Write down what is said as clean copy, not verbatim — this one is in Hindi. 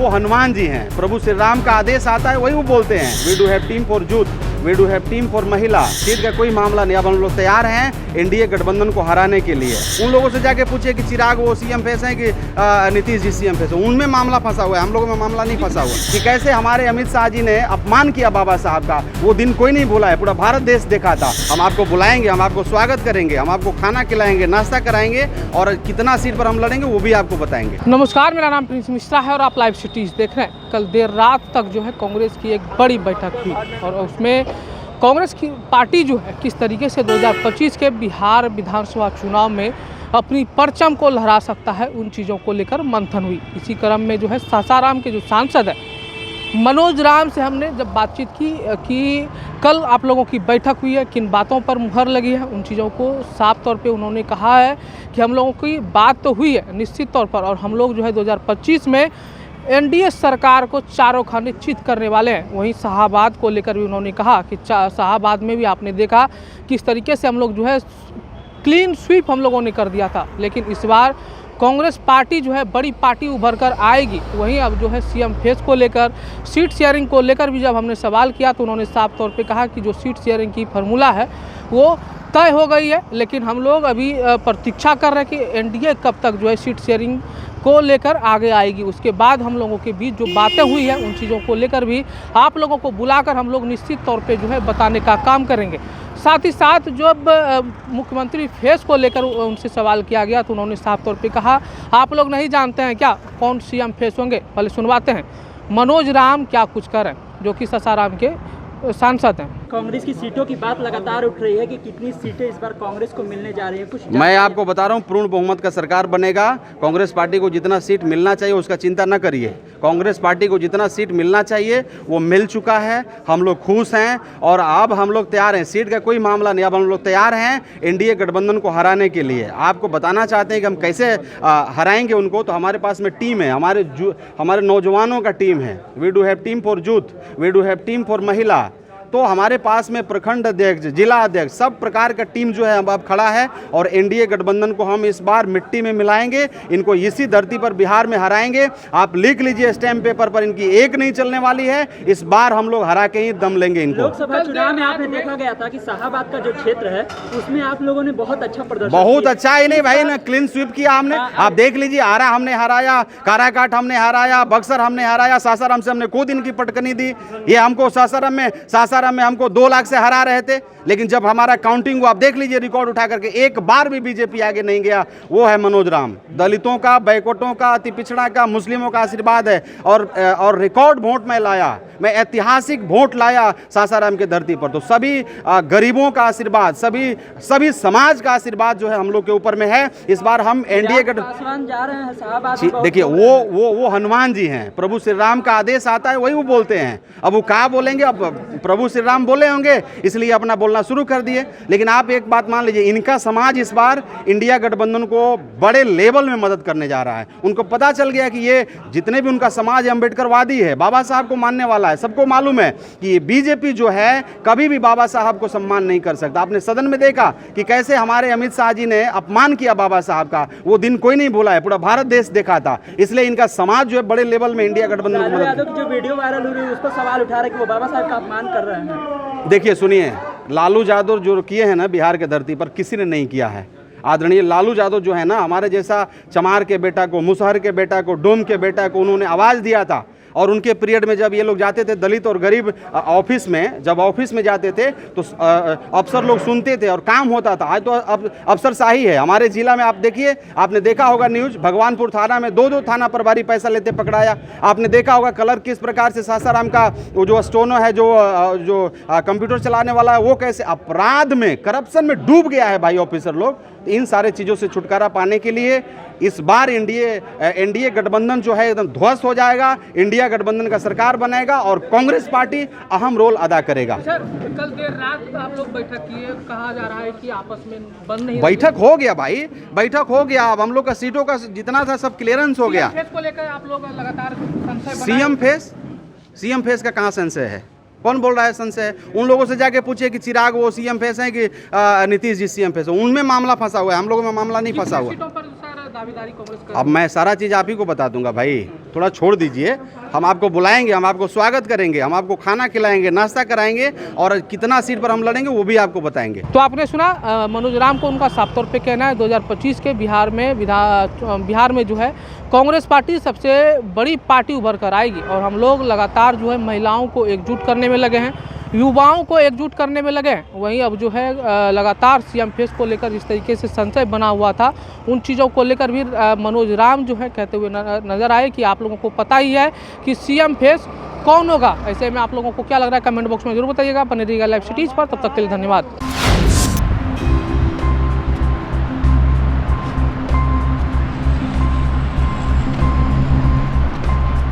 वो हनुमान जी हैं। प्रभु श्री राम का आदेश आता है वही वो बोलते हैं, we do have team for youth, we do have team for महिला। सीट का कोई मामला नहीं। अब हम लोग तैयार हैं एनडीए गठबंधन को हराने के लिए। उन लोगों से जाके पूछिए कि चिराग वो सीएम फेस हैं कि नीतीश जी सीएम फेस हैं, उनमें मामला फंसा हुआ है, हम लोगों में मामला नहीं फंसा हुआ कि कैसे हमारे अमित शाह जी ने अपमान किया बाबा साहब का। वो दिन कोई नहीं भूला है, पूरा भारत देश देखा था। हम आपको बुलाएंगे, हम आपको स्वागत करेंगे, हम आपको खाना खिलाएंगे, नाश्ता कराएंगे और कितना सीट पर हम लड़ेंगे वो भी आपको बताएंगे। नमस्कार, मेरा नाम प्रिंस मिश्रा है और आप लाइव सिटीज देख रहे हैं। कल देर रात तक जो है कांग्रेस की एक बड़ी बैठक हुई और उसमें कांग्रेस की पार्टी जो है किस तरीके से 2025 के बिहार विधानसभा चुनाव में अपनी परचम को लहरा सकता है, उन चीज़ों को लेकर मंथन हुई। इसी क्रम में जो है सासाराम के जो सांसद है मनोज राम से हमने जब बातचीत की कि कल आप लोगों की बैठक हुई है, किन बातों पर मुहर लगी है, उन चीज़ों को साफ तौर पे उन्होंने कहा है कि हम लोगों की बात तो हुई है निश्चित तौर पर, और हम लोग जो है 2025 में एनडीए सरकार को चारों खाने चित करने वाले हैं। वहीं शाहाबाद को लेकर भी उन्होंने कहा कि शाहाबाद में भी आपने देखा किस तरीके से हम लोग जो है क्लीन स्वीप हम लोगों ने कर दिया था, लेकिन इस बार कांग्रेस पार्टी जो है बड़ी पार्टी उभर कर आएगी। वहीं अब जो है सीएम फेस को लेकर, सीट शेयरिंग को लेकर भी जब हमने सवाल किया तो उन्होंने साफ तौर पे कहा कि जो सीट शेयरिंग की फार्मूला है वो तय हो गई है, लेकिन हम लोग अभी प्रतीक्षा कर रहे हैं कि एनडीए कब तक जो है सीट शेयरिंग को लेकर आगे आएगी। उसके बाद हम लोगों के बीच जो बातें हुई है उन चीज़ों को लेकर भी आप लोगों को बुलाकर हम लोग निश्चित तौर पे जो है बताने का काम करेंगे। साथ ही साथ जब मुख्यमंत्री फेस को लेकर उनसे सवाल किया गया तो उन्होंने साफ तौर पे कहा, आप लोग नहीं जानते हैं क्या कौन सीएम फेस होंगे? पहले सुनवाते हैं मनोज राम क्या कुछ कर रहे हैं, जो कि सासाराम के सांसद हैं। कांग्रेस की सीटों की बात लगातार उठ रही है कि कितनी सीटें इस बार कांग्रेस को मिलने जा रही है, कुछ मैं आपको बता रहा हूँ पूर्ण बहुमत का सरकार बनेगा। कांग्रेस पार्टी को जितना सीट मिलना चाहिए उसका चिंता न करिए। कांग्रेस पार्टी को जितना सीट मिलना चाहिए वो मिल चुका है, हम लोग खुश हैं और अब हम लोग तैयार हैं। सीट का कोई मामला नहीं। अब हम लोग तैयार हैं एनडीए गठबंधन को हराने के लिए। आपको बताना चाहते हैं कि हम कैसे हराएंगे उनको, तो हमारे पास में टीम है, हमारे नौजवानों का टीम है। We do have team for youth, we do have team for महिला। तो हमारे पास में प्रखंड अध्यक्ष, जिला अध्यक्ष, सब प्रकार का टीम जो है अब खड़ा है और एनडीए गठबंधन को हम इस बार मिट्टी में मिलाएंगे, इनको इसी धरती पर बिहार में हराएंगे। आप लिख लीजिए स्टैम्प पेपर पर, इनकी एक नहीं चलने वाली है। इस बार हम लोग हरा के ही दम लेंगे इनको। लोकसभा चुनाव में आपने देखा गया था कि शाहाबाद का जो क्षेत्र है उसमें आप लोगों ने बहुत अच्छा प्रदर्शन, बहुत अच्छा ही नहीं भाई ना, क्लीन स्वीप किया हमने। आप देख लीजिए, आरा हमने हराया, काराकाट हमने हराया, बक्सर हमने हराया, सासाराम से हमने खुद इनकी पटकनी दी। ये हमको सासाराम में हमको 2 लाख से हरा रहे थे, लेकिन जब हमारा काउंटिंग हुआ, आप देख लीजिए रिकॉर्ड उठा करके, एक बार भी बीजेपी आगे नहीं गया। वो है मनोज राम। दलितों का, बैकवर्डों का, अति पिछड़ा का, मुस्लिमों का आशीर्वाद है और रिकॉर्ड वोट मैं लाया, मैं ऐतिहासिक वोट लाया सासाराम की धरती पर। तो सभी गरीबों का आशीर्वाद, सभी समाज का आशीर्वाद जो है हम लोग के ऊपर में है। इस बार हम एनडीए जा रहे हैं शाहाबाद। देखिए वो हनुमान जी हैं। प्रभु श्री राम का आदेश आता है वही वो बोलते हैं। अब वो क्या बोलेंगे, अब प्रभु श्री राम बोले होंगे इसलिए अपना बोलना शुरू कर दिए। लेकिन आप एक बात मान लीजिए, इनका समाज इस बार इंडिया गठबंधन को बड़े लेवल में मदद करने जा रहा है। उनको पता चल गया कि ये जितने भी उनका समाज अम्बेडकरवादी है, बाबा साहब को मानने वाला है। सबको मालूम है कि ये बीजेपी जो है कभी भी बाबा साहब को सम्मान नहीं कर सकता। आपने सदन में देखा कि कैसे हमारे अमित शाह जी ने अपमान किया बाबा साहब का। वो दिन कोई नहीं भूला है, पूरा भारत देश देखा था। इसलिए इनका समाज जो है बड़े लेवल में इंडिया गठबंधन को मदद। जो वीडियो वायरल हो रही है उस पर सवाल उठा रहे कि वो बाबा साहब का अपमान कर रहे हैं। देखिए सुनिए, लालू यादव जो किए हैं ना बिहार के धरती पर, किसी ने नहीं किया है। आदरणीय लालू यादव जो है ना, हमारे जैसा चमार के बेटा को, मुसहर के बेटा को, डोम के बेटा को उन्होंने आवाज़ दिया था। और उनके पीरियड में जब ये लोग जाते थे दलित और गरीब ऑफिस में, जब ऑफिस में जाते थे तो अफसर लोग सुनते थे और काम होता था। आज तो अब अफसरशाही है हमारे जिला में। आप देखिए, आपने देखा होगा न्यूज़, भगवानपुर थाना में 2-2 थाना प्रभारी पैसा लेते पकड़ाया। आपने देखा होगा कलर किस प्रकार से सासाराम का वो जो स्टोनो है, जो कंप्यूटर चलाने वाला है, वो कैसे अपराध में, करप्शन में डूब गया है भाई ऑफिसर लोग। इन सारे चीज़ों से छुटकारा पाने के लिए इस बार एनडीए गठबंधन जो है एकदम ध्वस्त हो जाएगा। इंडिया गठबंधन का सरकार बनेगा और कांग्रेस पार्टी अहम रोल अदा करेगा। सर, कल देर रात आप लोग बैठक किए, कहा जा रहा है कि आपस में बंद नहीं। बैठक हो गया भाई, बैठक हो गया। अब हम लोग का सीटों का जितना था सब क्लियरेंस हो गया। फेस को लेकर आप लोग लगातार सीएम फेस का कहाँ संशय है? कौन बोल रहा है संशय? उन लोगों से जाके पूछिए कि चिराग वो सीएम फेस हैं कि नीतीश जी सीएम फेस हैं, उनमें मामला फंसा हुआ है, हम लोगों में मामला नहीं फंसा हुआ। दावेदारी कांग्रेस कर अब मैं सारा चीज़ आप ही को बता दूंगा भाई, थोड़ा छोड़ दीजिए। हम आपको बुलाएंगे, हम आपको स्वागत करेंगे, हम आपको खाना खिलाएंगे, नाश्ता कराएंगे और कितना सीट पर हम लड़ेंगे वो भी आपको बताएंगे। तो आपने सुना मनोज राम को उनका साफ तौर पे कहना है 2025 के बिहार में जो है कांग्रेस पार्टी सबसे बड़ी पार्टी उभर कर आएगी और हम लोग लगातार जो है महिलाओं को एकजुट करने में लगे हैं, युवाओं को एकजुट करने में लगे हैं। वहीं अब जो है लगातार सीएम फेस को लेकर जिस तरीके से संशय बना हुआ था उन चीज़ों को लेकर भी मनोज राम जो है कहते हुए नजर आए कि आप लोगों को पता ही है कि सीएम फेस कौन होगा। ऐसे में आप लोगों को क्या लग रहा है कमेंट बॉक्स में जरूर बताइएगा। बने रहिएगा लाइव सिटीज़ पर, तब तक के लिए धन्यवाद।